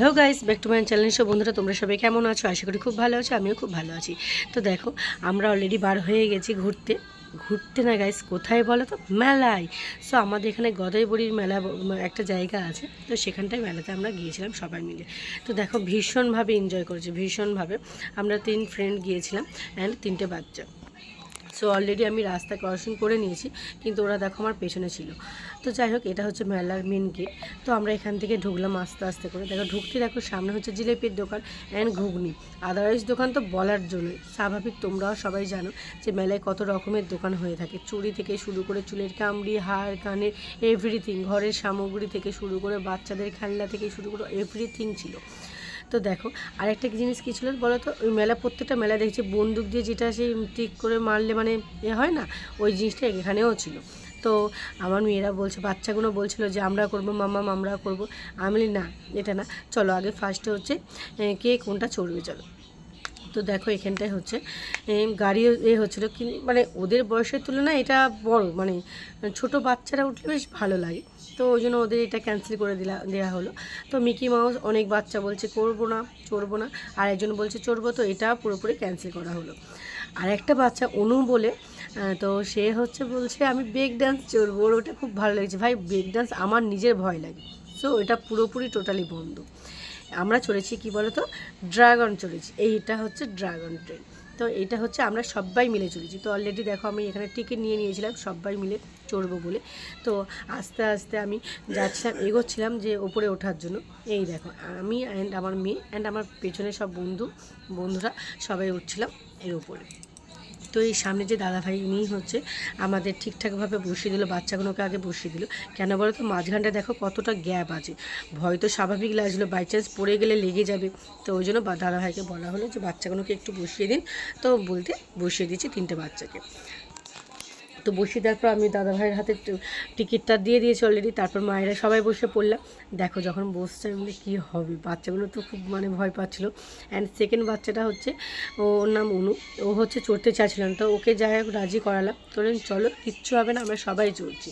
Hello guys, back to my channel. সব বন্ধুরা তোমরা সবাই কেমন আছো? আশা করি খুব ভালো আছো, আমিও খুব ভালো আছি। তো দেখো, আমরা অলরেডি বার হয়ে গেছি ঘুরতে না গাইস, কোথায় বলো তো? মেলায়। সো আমাদের এখানে গদাইবড়ির মেলা একটা জায়গা আছে, তো সেখানটায় মেলাতে আমরা গিয়েছিলাম সবাই মিলে। তো দেখো, ভীষণভাবে এনজয় করেছি, ভীষণভাবে। আমরা 3 ফ্রেন্ড গিয়েছিলাম অ্যান্ড 3টে বাচ্চা। সো অলরেডি আমি রাস্তা ক্রসিং করে নিয়েছি, কিন্তু ওরা দেখো আমার পেছনে ছিল। তো যাই হোক, এটা হচ্ছে মেলার মেন গেট। তো আমরা এখান থেকে ঢুকলাম আস্তে আস্তে করে। দেখো সামনে হচ্ছে জিলেপির দোকান অ্যান্ড ঘুগনি। আদারওয়াইজ দোকান তো বলার জন্য স্বাভাবিক, তোমরাও সবাই জানো যে মেলায় কত রকমের দোকান হয়ে থাকে। চুড়ি থেকে শুরু করে চুলের কামড়ি, হার, কানের, এভরিথিং, ঘরের সামগ্রী থেকে শুরু করে বাচ্চাদের খেলনা থেকে শুরু করে এভরিথিং ছিল। তো দেখো, আরেকটা জিনিস কী ছিল বলো তো? ওই মেলা, প্রত্যেকটা মেলা দেখছি বন্দুক দিয়ে যেটা সেই টিক করে মারলে মানে হয় না, ওই জিনিসটা এখানেও ছিল। তো আমার মেয়েরা বলছে, বাচ্চাগুলো বলছিল যে আমরা করবো মাম্মা, আমরা করবো। আমি বলি না, এটা না, চলো আগে ফার্স্টে হচ্ছে কে কোনটা চড়বে চলো। তো দেখো, এখানটায় হচ্ছে গাড়ি হচ্ছিলো, মানে ওদের বয়সের তুলনায় এটা বড়, মানে ছোট বাচ্চারা উঠলে বেশ ভালো লাগে। তো ওই জন্য ওদের এটা ক্যান্সেল করে দেওয়া হলো। তো মিকি মাউস, অনেক বাচ্চা বলছে করবো না, চড়বো না, আর একজন বলছে চড়বো, তো এটা পুরোপুরি ক্যান্সেল করা হলো। আর একটা বাচ্চা অনু বলে, তো সে হচ্ছে বলছে আমি ব্রেক ডান্স চড়বো, ওর ওটা খুব ভালো লেগেছে। ভাই, ব্রেক ডান্স আমার নিজের ভয় লাগে, সো এটা পুরোপুরি টোটালি বন্ধ। আমরা চড়েছি কি বলো তো, ড্রাগন চড়েছি। এইটা হচ্ছে ড্রাগন ট্রেন। তো এটা হচ্ছে আমরা সবাই মিলে চড়েছি। তো অলরেডি দেখো, আমি এখানে টিকিট নিয়ে নিয়েছিলাম সবাই মিলে চড়বো বলে। তো আস্তে আস্তে আমি যাচ্ছিলাম, এগোচ্ছিলাম যে ওপরে ওঠার জন্য। এই দেখো, আমি অ্যান্ড আমার মেয়ে অ্যান্ড আমার পেছনে সব বন্ধুরা সবাই উঠছিলাম এর উপরে। তো এই সামনে যে দাদাভাই, ইনিই হচ্ছে আমাদের ঠিকঠাকভাবে বসিয়ে দিল, বাচ্চাগুলোকে আগে বসিয়ে দিল। কেন বলো তো, মাঝখানটা দেখো কতটা গ্যাপ আছে। ভয় তো স্বাভাবিক লাগছিলো, বাই চান্স পড়ে গেলে লেগে যাবে। তো ওই জন্য দাদাভাইকে বলা হলো যে বাচ্চাগুলোকে একটু বসিয়ে দিন। তো বলতে বসিয়ে দিয়েছি 3টে বাচ্চাকে। তো বসিয়ে দেওয়ার পর আমি দাদাভাইয়ের হাতে টিকিটটা দিয়ে দিয়েছি অলরেডি। তারপর মায়েরা সবাই বসে পড়লাম। দেখো, যখন বসছে আমি কী হবে, বাচ্চাগুলো তো খুব মানে ভয় পাচ্ছিলো। অ্যান্ড সেকেন্ড বাচ্চাটা হচ্ছে, ওর নাম অনু, ও হচ্ছে চড়তে চাচ্ছিলাম। তো ওকে যাই হোক রাজি করালাম, তোলেন চলো, কিচ্ছু হবে না, আমরা সবাই চড়ছি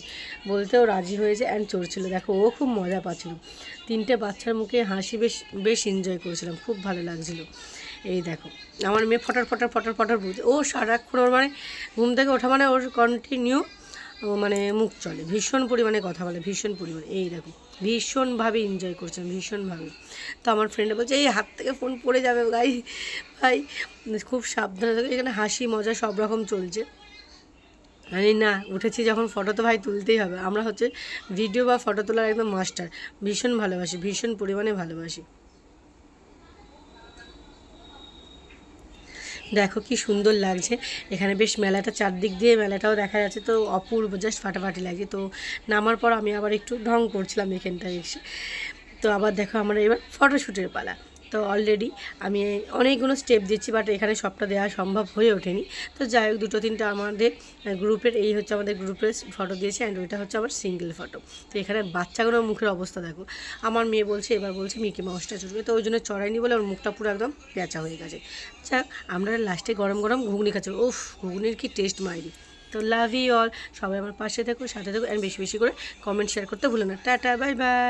বলতেও রাজি হয়েছে অ্যান্ড চড়ছিল। দেখো, ও খুব মজা পাচ্ছিল। 3টে বাচ্চার মুখে হাসি, বেশ এনজয় করেছিলাম, খুব ভালো লাগছিলো। এই দেখো, আমার মেয়ে ফটার বলছে, ও সারাক্ষণ ওর মানে ঘুম থেকে ওঠা মানে ওর কন্টিনিউ মানে মুখ চলে, ভীষণ পরিমাণে কথা বলে, ভীষণ পরিমাণে। এই দেখো, ভীষণভাবে এনজয় করছেন, ভীষণভাবে। তো আমার ফ্রেন্ডে বলছে এই হাত থেকে ফোন পড়ে যাবে ভাই খুব সাবধানে থাকে। এখানে হাসি মজা সব রকম চলছে। জানি না, উঠেছি যখন ফটো তো ভাই তুলতেই হবে। আমরা হচ্ছে ভিডিও বা ফটো তোলার একদম মাস্টার, ভীষণ ভালোবাসি, ভীষণ পরিমাণে ভালোবাসি। দেখো কি সুন্দর লাগছে এখানে, বেশ মেলাটা চারদিক দিয়ে মেলাটাও দেখা যাচ্ছে, তো অপূর্ব, জাস্ট ফাটাফাটি লাগছে। তো নামার পর আমি আবার একটু ঢং করছিলাম এখানটায় এসে। তো আবার দেখো, আমরা এবার ফটোশ্যুটের পালা। তো অলরেডি আমি অনেকগুলো স্টেপ দিচ্ছি, বাট এখানে সবটা দেওয়া সম্ভব হয়ে ওঠেনি। তো যাই হোক, 2-3টা আমাদের গ্রুপের, এই হচ্ছে আমাদের গ্রুপের ফটো দিয়েছি অ্যান্ড ওইটা হচ্ছে আমার সিঙ্গেল ফটো। তো এখানে বাচ্চাগুলোর মুখের অবস্থা দেখো। আমার মেয়ে বলছে, এবার বলছে মিকি মাউসটা চড়বে, তো ওই জন্য চড়াইনি বলে ওর মুখটা পুরো একদম পেঁচা হয়ে গেছে। যাক, আমরা লাস্টে গরম গরম ঘুগনি খাচ্ছি। উফ, ঘুগনির কি টেস্ট মাইরি। তো লাভ ইউ অল, সবাই আমার পাশে থেকো, সাথে থেকো অ্যান্ড বেশি বেশি করে কমেন্ট শেয়ার করতে ভুলো না। Tata, bye bye.